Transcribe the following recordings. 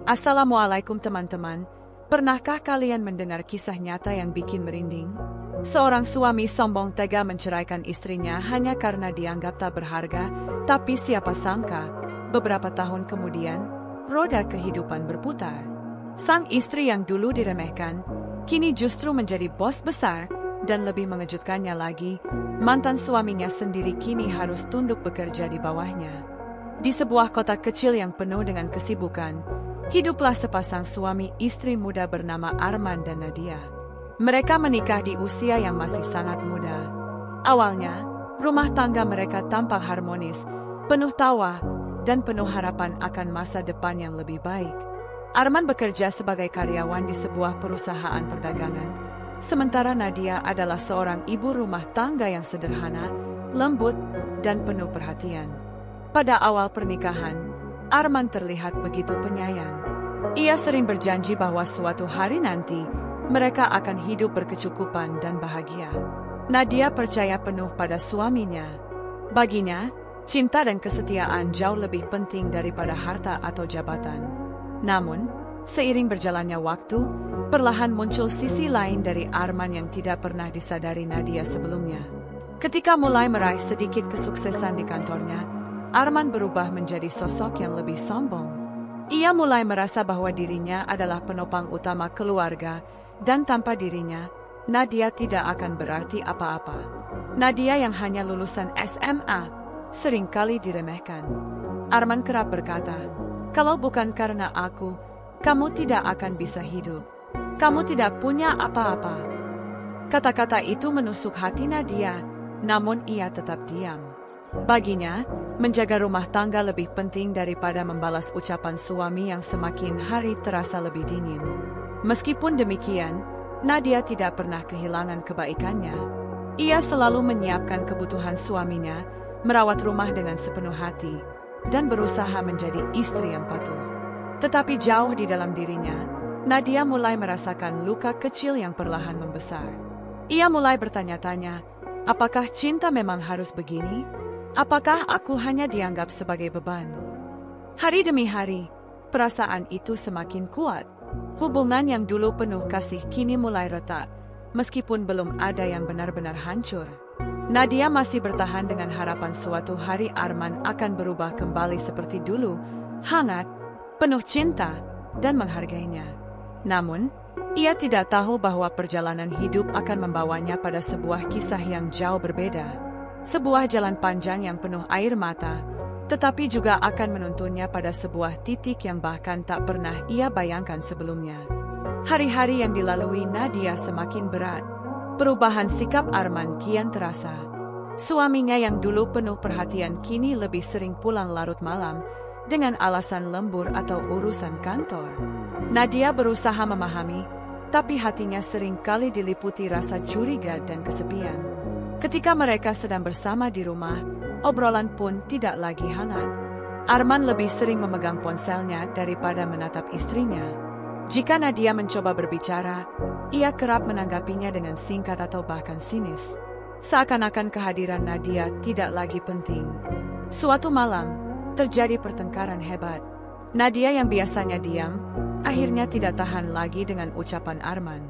Assalamualaikum teman-teman. Pernahkah kalian mendengar kisah nyata yang bikin merinding? Seorang suami sombong tega menceraikan istrinya hanya karena dianggap tak berharga, tapi siapa sangka, beberapa tahun kemudian, roda kehidupan berputar. Sang istri yang dulu diremehkan, kini justru menjadi bos besar, dan lebih mengejutkannya lagi, mantan suaminya sendiri kini harus tunduk bekerja di bawahnya. Di sebuah kota kecil yang penuh dengan kesibukan, hiduplah sepasang suami istri muda bernama Arman dan Nadia. Mereka menikah di usia yang masih sangat muda. Awalnya, rumah tangga mereka tampak harmonis, penuh tawa, dan penuh harapan akan masa depan yang lebih baik. Arman bekerja sebagai karyawan di sebuah perusahaan perdagangan, sementara Nadia adalah seorang ibu rumah tangga yang sederhana, lembut, dan penuh perhatian. Pada awal pernikahan, Arman terlihat begitu penyayang. Ia sering berjanji bahwa suatu hari nanti, mereka akan hidup berkecukupan dan bahagia. Nadia percaya penuh pada suaminya. Baginya, cinta dan kesetiaan jauh lebih penting daripada harta atau jabatan. Namun, seiring berjalannya waktu, perlahan muncul sisi lain dari Arman yang tidak pernah disadari Nadia sebelumnya. Ketika mulai meraih sedikit kesuksesan di kantornya, Arman berubah menjadi sosok yang lebih sombong. Ia mulai merasa bahwa dirinya adalah penopang utama keluarga, dan tanpa dirinya, Nadia tidak akan berarti apa-apa. Nadia yang hanya lulusan SMA, seringkali diremehkan. Arman kerap berkata, "Kalau bukan karena aku, kamu tidak akan bisa hidup. Kamu tidak punya apa-apa." Kata-kata itu menusuk hati Nadia, namun ia tetap diam. Baginya, menjaga rumah tangga lebih penting daripada membalas ucapan suami yang semakin hari terasa lebih dingin. Meskipun demikian, Nadia tidak pernah kehilangan kebaikannya. Ia selalu menyiapkan kebutuhan suaminya, merawat rumah dengan sepenuh hati, dan berusaha menjadi istri yang patuh. Tetapi jauh di dalam dirinya, Nadia mulai merasakan luka kecil yang perlahan membesar. Ia mulai bertanya-tanya, apakah cinta memang harus begini? Apakah aku hanya dianggap sebagai beban? Hari demi hari, perasaan itu semakin kuat. Hubungan yang dulu penuh kasih kini mulai retak, meskipun belum ada yang benar-benar hancur. Nadia masih bertahan dengan harapan suatu hari Arman akan berubah kembali seperti dulu, hangat, penuh cinta, dan menghargainya. Namun, ia tidak tahu bahwa perjalanan hidup akan membawanya pada sebuah kisah yang jauh berbeda. Sebuah jalan panjang yang penuh air mata, tetapi juga akan menuntunnya pada sebuah titik yang bahkan tak pernah ia bayangkan sebelumnya. Hari-hari yang dilalui Nadia semakin berat. Perubahan sikap Arman kian terasa. Suaminya yang dulu penuh perhatian kini lebih sering pulang larut malam dengan alasan lembur atau urusan kantor. Nadia berusaha memahami, tapi hatinya seringkali diliputi rasa curiga dan kesepian. Ketika mereka sedang bersama di rumah, obrolan pun tidak lagi hangat. Arman lebih sering memegang ponselnya daripada menatap istrinya. Jika Nadia mencoba berbicara, ia kerap menanggapinya dengan singkat atau bahkan sinis. Seakan-akan kehadiran Nadia tidak lagi penting. Suatu malam, terjadi pertengkaran hebat. Nadia yang biasanya diam, akhirnya tidak tahan lagi dengan ucapan Arman.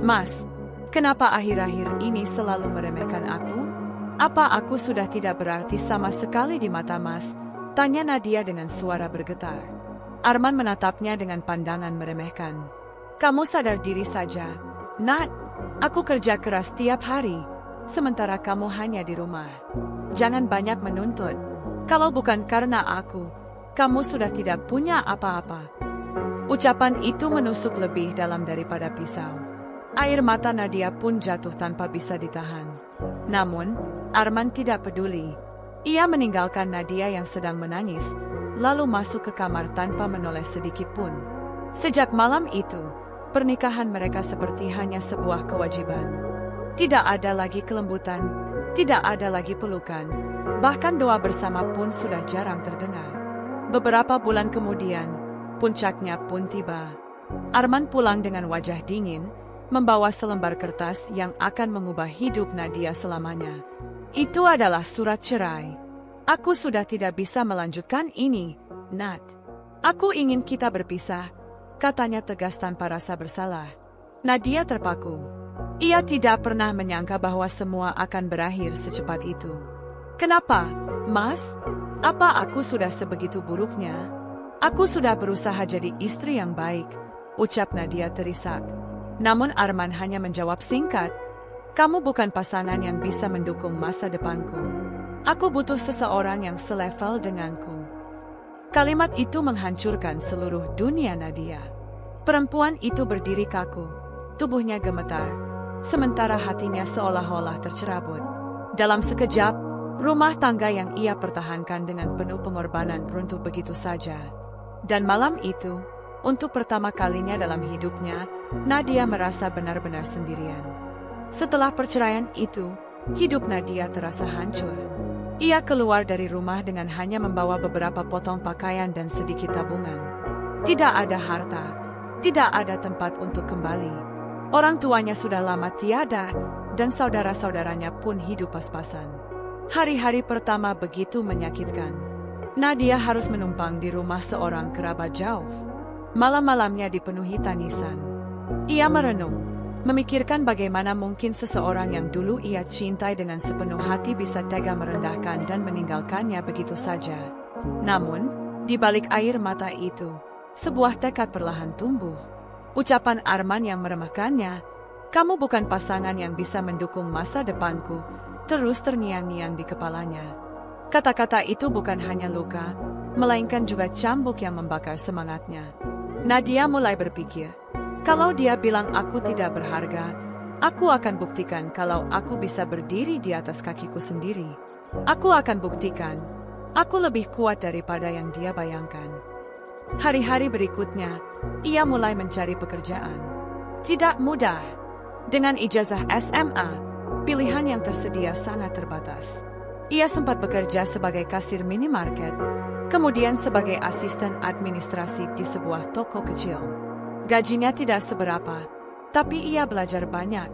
"Mas, kenapa akhir-akhir ini selalu meremehkan aku? Apa aku sudah tidak berarti sama sekali di mata Mas?" tanya Nadia dengan suara bergetar. Arman menatapnya dengan pandangan meremehkan. "Kamu sadar diri saja, Nat. Aku kerja keras tiap hari, sementara kamu hanya di rumah. Jangan banyak menuntut. Kalau bukan karena aku, kamu sudah tidak punya apa-apa." Ucapan itu menusuk lebih dalam daripada pisau. Air mata Nadia pun jatuh tanpa bisa ditahan. Namun, Arman tidak peduli. Ia meninggalkan Nadia yang sedang menangis, lalu masuk ke kamar tanpa menoleh sedikit pun. Sejak malam itu, pernikahan mereka seperti hanya sebuah kewajiban. Tidak ada lagi kelembutan, tidak ada lagi pelukan, bahkan doa bersama pun sudah jarang terdengar. Beberapa bulan kemudian, puncaknya pun tiba. Arman pulang dengan wajah dingin, membawa selembar kertas yang akan mengubah hidup Nadia selamanya. "Itu adalah surat cerai. Aku sudah tidak bisa melanjutkan ini, Nat. Aku ingin kita berpisah, katanya tegas tanpa rasa bersalah. Nadia terpaku. Ia tidak pernah menyangka bahwa semua akan berakhir secepat itu. Kenapa, Mas? Apa aku sudah sebegitu buruknya? Aku sudah berusaha jadi istri yang baik, ucap Nadia terisak. Namun Arman hanya menjawab singkat, kamu bukan pasangan yang bisa mendukung masa depanku. Aku butuh seseorang yang selevel denganku. Kalimat itu menghancurkan seluruh dunia Nadia. Perempuan itu berdiri kaku, tubuhnya gemetar, sementara hatinya seolah-olah tercerabut. Dalam sekejap, rumah tangga yang ia pertahankan dengan penuh pengorbanan runtuh begitu saja. Dan malam itu, untuk pertama kalinya dalam hidupnya, Nadia merasa benar-benar sendirian. Setelah perceraian itu, hidup Nadia terasa hancur. Ia keluar dari rumah dengan hanya membawa beberapa potong pakaian dan sedikit tabungan. Tidak ada harta, tidak ada tempat untuk kembali. Orang tuanya sudah lama tiada, dan saudara-saudaranya pun hidup pas-pasan. Hari-hari pertama begitu menyakitkan. Nadia harus menumpang di rumah seorang kerabat jauh. Malam-malamnya dipenuhi tangisan. Ia merenung, memikirkan bagaimana mungkin seseorang yang dulu ia cintai dengan sepenuh hati bisa tega merendahkan dan meninggalkannya begitu saja. Namun, di balik air mata itu, sebuah tekad perlahan tumbuh. Ucapan Arman yang meremehkannya, kamu bukan pasangan yang bisa mendukung masa depanku, terus terngiang-ngiang di kepalanya. Kata-kata itu bukan hanya luka, melainkan juga cambuk yang membakar semangatnya. Nadia mulai berpikir, kalau dia bilang aku tidak berharga, aku akan buktikan kalau aku bisa berdiri di atas kakiku sendiri. Aku akan buktikan, aku lebih kuat daripada yang dia bayangkan. Hari-hari berikutnya, ia mulai mencari pekerjaan. Tidak mudah. Dengan ijazah SMA, pilihan yang tersedia sangat terbatas. Ia sempat bekerja sebagai kasir minimarket, kemudian sebagai asisten administrasi di sebuah toko kecil. Gajinya tidak seberapa, tapi ia belajar banyak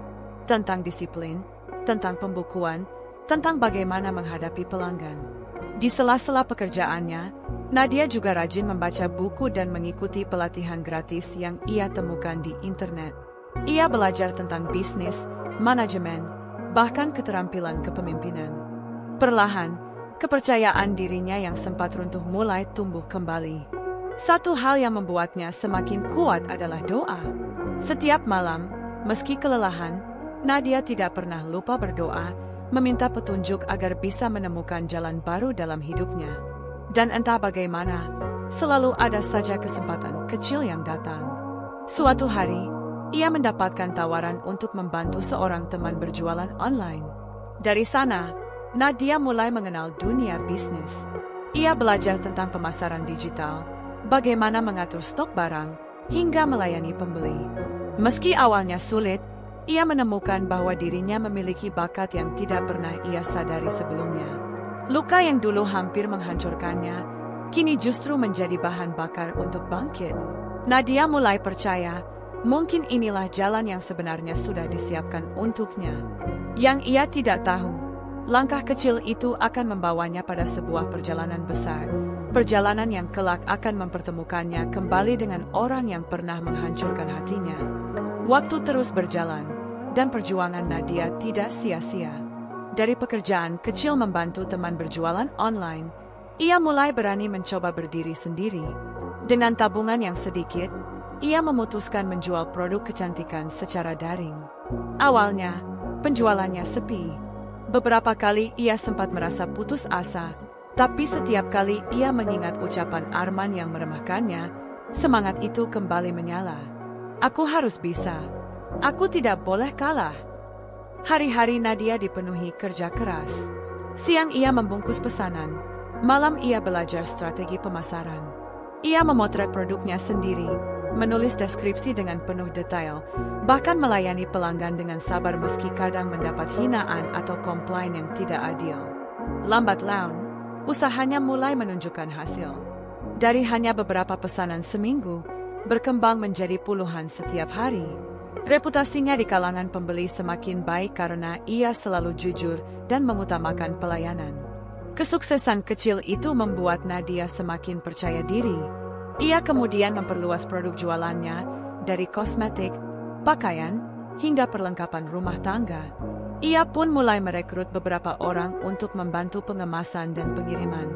tentang disiplin, tentang pembukuan, tentang bagaimana menghadapi pelanggan. Di sela-sela pekerjaannya, Nadia juga rajin membaca buku dan mengikuti pelatihan gratis yang ia temukan di internet. Ia belajar tentang bisnis, manajemen, bahkan keterampilan kepemimpinan. Perlahan, kepercayaan dirinya yang sempat runtuh mulai tumbuh kembali. Satu hal yang membuatnya semakin kuat adalah doa. Setiap malam, meski kelelahan, Nadia tidak pernah lupa berdoa, meminta petunjuk agar bisa menemukan jalan baru dalam hidupnya. Dan entah bagaimana, selalu ada saja kesempatan kecil yang datang. Suatu hari, ia mendapatkan tawaran untuk membantu seorang teman berjualan online. Dari sana, Nadia mulai mengenal dunia bisnis. Ia belajar tentang pemasaran digital, bagaimana mengatur stok barang, hingga melayani pembeli. Meski awalnya sulit, ia menemukan bahwa dirinya memiliki bakat yang tidak pernah ia sadari sebelumnya. Luka yang dulu hampir menghancurkannya, kini justru menjadi bahan bakar untuk bangkit. Nadia mulai percaya, mungkin inilah jalan yang sebenarnya sudah disiapkan untuknya. Yang ia tidak tahu, langkah kecil itu akan membawanya pada sebuah perjalanan besar, perjalanan yang kelak akan mempertemukannya kembali dengan orang yang pernah menghancurkan hatinya. Waktu terus berjalan, dan perjuangan Nadia tidak sia-sia. Dari pekerjaan kecil membantu teman berjualan online, ia mulai berani mencoba berdiri sendiri. Dengan tabungan yang sedikit, ia memutuskan menjual produk kecantikan secara daring. Awalnya, penjualannya sepi. Beberapa kali ia sempat merasa putus asa, tapi setiap kali ia mengingat ucapan Arman yang meremehkannya, semangat itu kembali menyala. Aku harus bisa. Aku tidak boleh kalah. Hari-hari Nadia dipenuhi kerja keras. Siang ia membungkus pesanan, malam ia belajar strategi pemasaran. Ia memotret produknya sendiri, menulis deskripsi dengan penuh detail, bahkan melayani pelanggan dengan sabar meski kadang mendapat hinaan atau komplain yang tidak adil. Lambat laun, usahanya mulai menunjukkan hasil. Dari hanya beberapa pesanan seminggu, berkembang menjadi puluhan setiap hari. Reputasinya di kalangan pembeli semakin baik karena ia selalu jujur dan mengutamakan pelayanan. Kesuksesan kecil itu membuat Nadia semakin percaya diri. Ia kemudian memperluas produk jualannya dari kosmetik, pakaian, hingga perlengkapan rumah tangga. Ia pun mulai merekrut beberapa orang untuk membantu pengemasan dan pengiriman.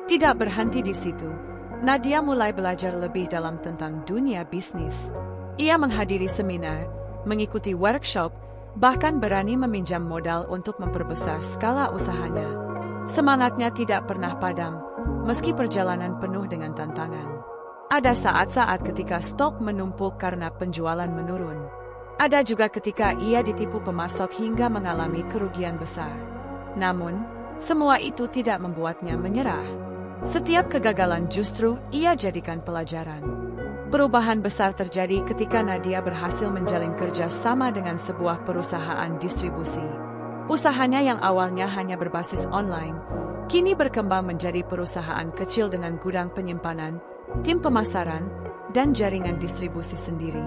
Tidak berhenti di situ, Nadia mulai belajar lebih dalam tentang dunia bisnis. Ia menghadiri seminar, mengikuti workshop, bahkan berani meminjam modal untuk memperbesar skala usahanya. Semangatnya tidak pernah padam, meski perjalanan penuh dengan tantangan. Ada saat-saat ketika stok menumpuk karena penjualan menurun. Ada juga ketika ia ditipu pemasok hingga mengalami kerugian besar. Namun, semua itu tidak membuatnya menyerah. Setiap kegagalan justru ia jadikan pelajaran. Perubahan besar terjadi ketika Nadia berhasil menjalin kerja sama dengan sebuah perusahaan distribusi. Usahanya yang awalnya hanya berbasis online, kini berkembang menjadi perusahaan kecil dengan gudang penyimpanan, tim pemasaran, dan jaringan distribusi sendiri.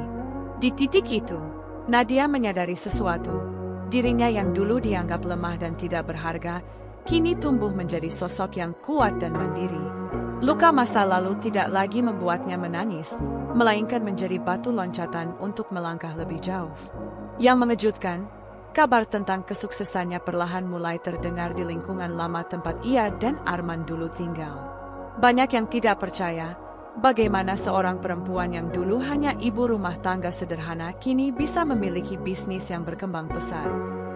Di titik itu, Nadia menyadari sesuatu. Dirinya yang dulu dianggap lemah dan tidak berharga, kini tumbuh menjadi sosok yang kuat dan mandiri. Luka masa lalu tidak lagi membuatnya menangis, melainkan menjadi batu loncatan untuk melangkah lebih jauh. Yang mengejutkan, kabar tentang kesuksesannya perlahan mulai terdengar di lingkungan lama tempat ia dan Arman dulu tinggal. Banyak yang tidak percaya bagaimana seorang perempuan yang dulu hanya ibu rumah tangga sederhana kini bisa memiliki bisnis yang berkembang pesat.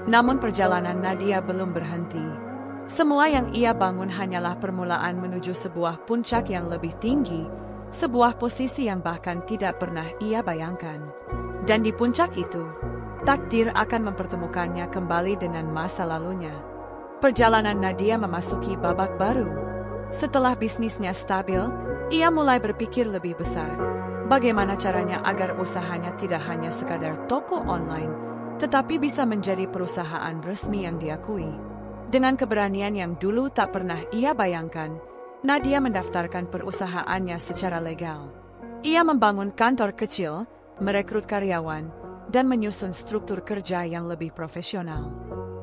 Namun perjalanan Nadia belum berhenti. Semua yang ia bangun hanyalah permulaan menuju sebuah puncak yang lebih tinggi, sebuah posisi yang bahkan tidak pernah ia bayangkan. Dan di puncak itu, takdir akan mempertemukannya kembali dengan masa lalunya. Perjalanan Nadia memasuki babak baru. Setelah bisnisnya stabil, ia mulai berpikir lebih besar. Bagaimana caranya agar usahanya tidak hanya sekadar toko online, tetapi bisa menjadi perusahaan resmi yang diakui. Dengan keberanian yang dulu tak pernah ia bayangkan, Nadia mendaftarkan perusahaannya secara legal. Ia membangun kantor kecil, merekrut karyawan, dan menyusun struktur kerja yang lebih profesional.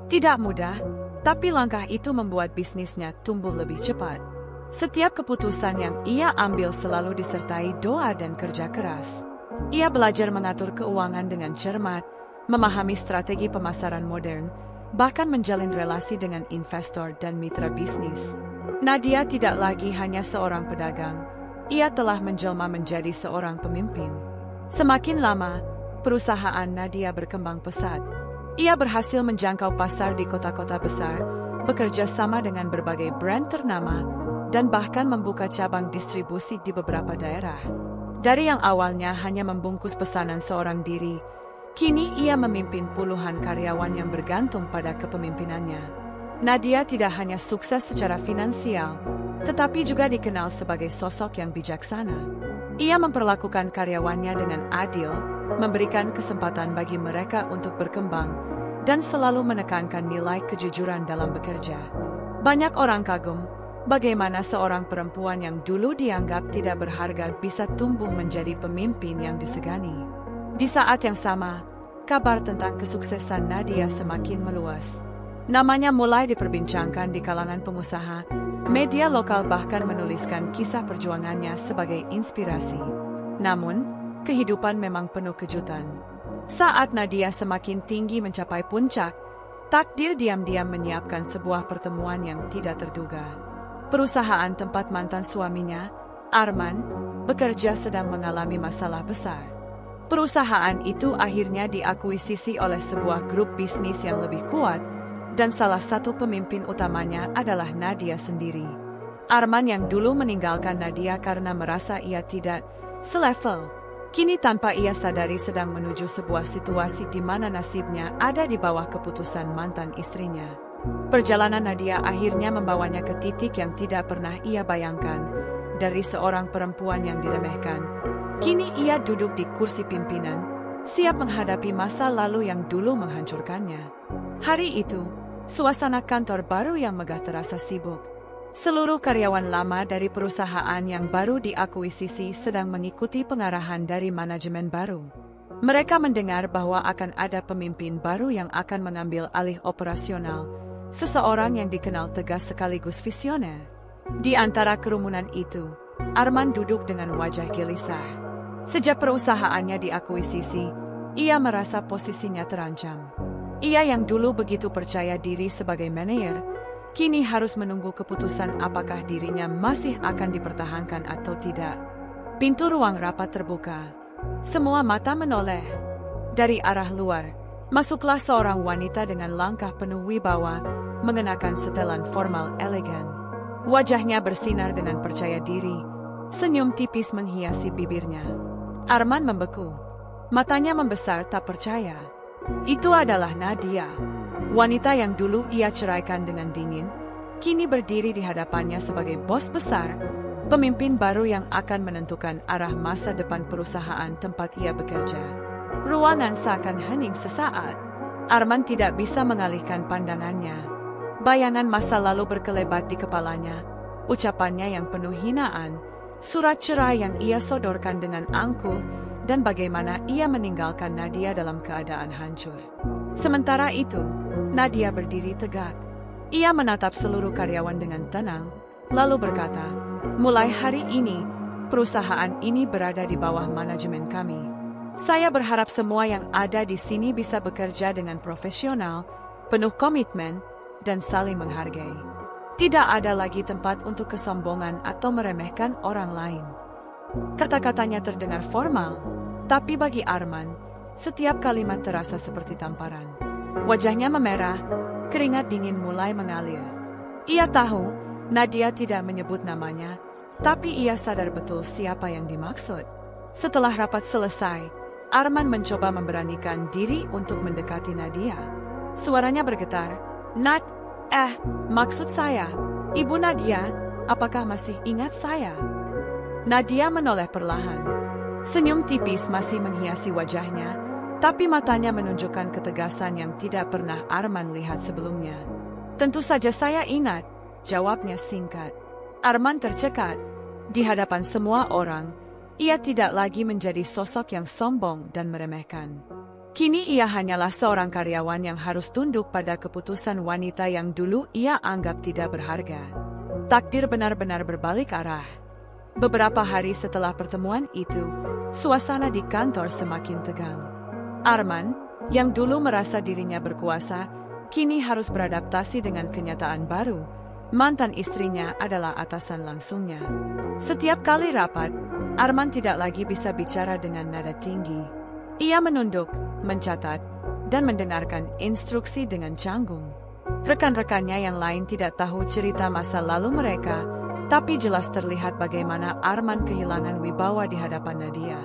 Tidak mudah, tapi langkah itu membuat bisnisnya tumbuh lebih cepat. Setiap keputusan yang ia ambil selalu disertai doa dan kerja keras. Ia belajar mengatur keuangan dengan cermat, memahami strategi pemasaran modern, bahkan menjalin relasi dengan investor dan mitra bisnis. Nadia tidak lagi hanya seorang pedagang, ia telah menjelma menjadi seorang pemimpin. Semakin lama, perusahaan Nadia berkembang pesat. Ia berhasil menjangkau pasar di kota-kota besar, bekerja sama dengan berbagai brand ternama, dan bahkan membuka cabang distribusi di beberapa daerah. Dari yang awalnya hanya membungkus pesanan seorang diri, kini ia memimpin puluhan karyawan yang bergantung pada kepemimpinannya. Nadia tidak hanya sukses secara finansial, tetapi juga dikenal sebagai sosok yang bijaksana. Ia memperlakukan karyawannya dengan adil, memberikan kesempatan bagi mereka untuk berkembang, dan selalu menekankan nilai kejujuran dalam bekerja. Banyak orang kagum bagaimana seorang perempuan yang dulu dianggap tidak berharga bisa tumbuh menjadi pemimpin yang disegani. Di saat yang sama, kabar tentang kesuksesan Nadia semakin meluas. Namanya mulai diperbincangkan di kalangan pengusaha, media lokal bahkan menuliskan kisah perjuangannya sebagai inspirasi. Namun, kehidupan memang penuh kejutan. Saat Nadia semakin tinggi mencapai puncak, takdir diam-diam menyiapkan sebuah pertemuan yang tidak terduga. Perusahaan tempat mantan suaminya, Arman, bekerja sedang mengalami masalah besar. Perusahaan itu akhirnya diakuisisi oleh sebuah grup bisnis yang lebih kuat, dan salah satu pemimpin utamanya adalah Nadia sendiri. Arman yang dulu meninggalkan Nadia karena merasa ia tidak selevel, kini tanpa ia sadari sedang menuju sebuah situasi di mana nasibnya ada di bawah keputusan mantan istrinya. Perjalanan Nadia akhirnya membawanya ke titik yang tidak pernah ia bayangkan. Dari seorang perempuan yang diremehkan, kini ia duduk di kursi pimpinan, siap menghadapi masa lalu yang dulu menghancurkannya. Hari itu, suasana kantor baru yang megah terasa sibuk. Seluruh karyawan lama dari perusahaan yang baru diakuisisi sedang mengikuti pengarahan dari manajemen baru. Mereka mendengar bahwa akan ada pemimpin baru yang akan mengambil alih operasional, seseorang yang dikenal tegas sekaligus visioner. Di antara kerumunan itu, Arman duduk dengan wajah gelisah. Sejak perusahaannya diakuisisi, ia merasa posisinya terancam. Ia yang dulu begitu percaya diri sebagai manajer, kini harus menunggu keputusan apakah dirinya masih akan dipertahankan atau tidak. Pintu ruang rapat terbuka. Semua mata menoleh. Dari arah luar, masuklah seorang wanita dengan langkah penuh wibawa, mengenakan setelan formal elegan. Wajahnya bersinar dengan percaya diri, senyum tipis menghiasi bibirnya. Arman membeku. Matanya membesar tak percaya. Itu adalah Nadia. Wanita yang dulu ia ceraikan dengan dingin, kini berdiri di hadapannya sebagai bos besar, pemimpin baru yang akan menentukan arah masa depan perusahaan tempat ia bekerja. Ruangan seakan hening sesaat. Arman tidak bisa mengalihkan pandangannya. Bayangan masa lalu berkelebat di kepalanya, ucapannya yang penuh hinaan, surat cerai yang ia sodorkan dengan angkuh, dan bagaimana ia meninggalkan Nadia dalam keadaan hancur. Sementara itu, Nadia berdiri tegak. Ia menatap seluruh karyawan dengan tenang, lalu berkata, "Mulai hari ini, perusahaan ini berada di bawah manajemen kami. Saya berharap semua yang ada di sini bisa bekerja dengan profesional, penuh komitmen, dan saling menghargai. Tidak ada lagi tempat untuk kesombongan atau meremehkan orang lain." Kata-katanya terdengar formal, tapi bagi Arman, setiap kalimat terasa seperti tamparan. Wajahnya memerah, keringat dingin mulai mengalir. Ia tahu Nadia tidak menyebut namanya, tapi ia sadar betul siapa yang dimaksud. Setelah rapat selesai, Arman mencoba memberanikan diri untuk mendekati Nadia. Suaranya bergetar, maksud saya, Ibu Nadia, apakah masih ingat saya?" Nadia menoleh perlahan. Senyum tipis masih menghiasi wajahnya, tapi matanya menunjukkan ketegasan yang tidak pernah Arman lihat sebelumnya. "Tentu saja saya ingat," jawabnya singkat. Arman tercekat. Di hadapan semua orang, ia tidak lagi menjadi sosok yang sombong dan meremehkan. Kini ia hanyalah seorang karyawan yang harus tunduk pada keputusan wanita yang dulu ia anggap tidak berharga. Takdir benar-benar berbalik arah. Beberapa hari setelah pertemuan itu, suasana di kantor semakin tegang. Arman, yang dulu merasa dirinya berkuasa, kini harus beradaptasi dengan kenyataan baru. Mantan istrinya adalah atasan langsungnya. Setiap kali rapat, Arman tidak lagi bisa bicara dengan nada tinggi. Ia menunduk, mencatat, dan mendengarkan instruksi dengan canggung. Rekan-rekannya yang lain tidak tahu cerita masa lalu mereka, tapi jelas terlihat bagaimana Arman kehilangan wibawa di hadapan Nadia.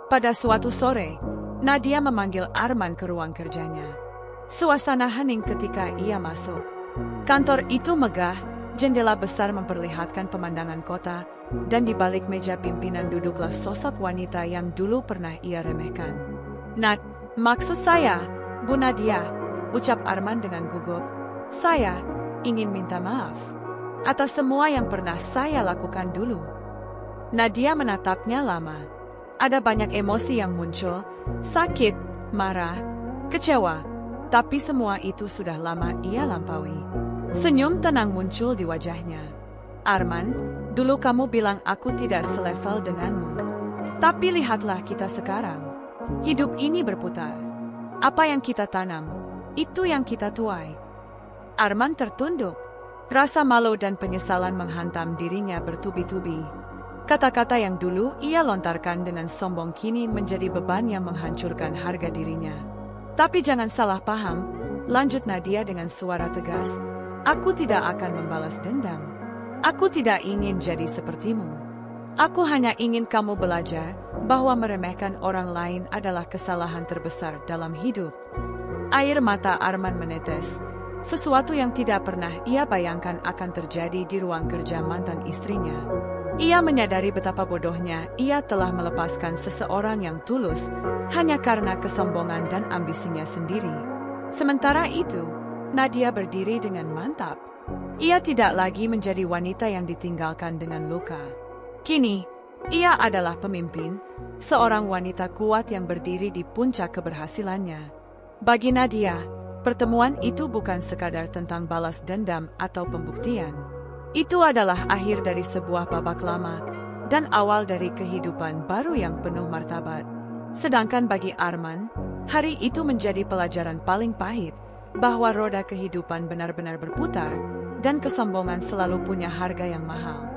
Pada suatu sore, Nadia memanggil Arman ke ruang kerjanya. Suasana hening ketika ia masuk. Kantor itu megah, jendela besar memperlihatkan pemandangan kota, dan di balik meja pimpinan duduklah sosok wanita yang dulu pernah ia remehkan. Maksud saya, Bu Nadia," ucap Arman dengan gugup. "Saya ingin minta maaf atas semua yang pernah saya lakukan dulu." Nadia menatapnya lama. Ada banyak emosi yang muncul, sakit, marah, kecewa, tapi semua itu sudah lama ia lampaui. Senyum tenang muncul di wajahnya. "Arman, dulu kamu bilang aku tidak selevel denganmu. Tapi lihatlah kita sekarang. Hidup ini berputar. Apa yang kita tanam, itu yang kita tuai." Arman tertunduk. Rasa malu dan penyesalan menghantam dirinya bertubi-tubi. Kata-kata yang dulu ia lontarkan dengan sombong kini menjadi beban yang menghancurkan harga dirinya. "Tapi jangan salah paham," lanjut Nadia dengan suara tegas, "aku tidak akan membalas dendam. Aku tidak ingin jadi sepertimu. Aku hanya ingin kamu belajar bahwa meremehkan orang lain adalah kesalahan terbesar dalam hidup." Air mata Arman menetes. Sesuatu yang tidak pernah ia bayangkan akan terjadi di ruang kerja mantan istrinya. Ia menyadari betapa bodohnya ia telah melepaskan seseorang yang tulus hanya karena kesombongan dan ambisinya sendiri. Sementara itu, Nadia berdiri dengan mantap. Ia tidak lagi menjadi wanita yang ditinggalkan dengan luka. Kini, ia adalah pemimpin, seorang wanita kuat yang berdiri di puncak keberhasilannya. Bagi Nadia, pertemuan itu bukan sekadar tentang balas dendam atau pembuktian. Itu adalah akhir dari sebuah babak lama, dan awal dari kehidupan baru yang penuh martabat. Sedangkan bagi Arman, hari itu menjadi pelajaran paling pahit, bahwa roda kehidupan benar-benar berputar, dan kesombongan selalu punya harga yang mahal.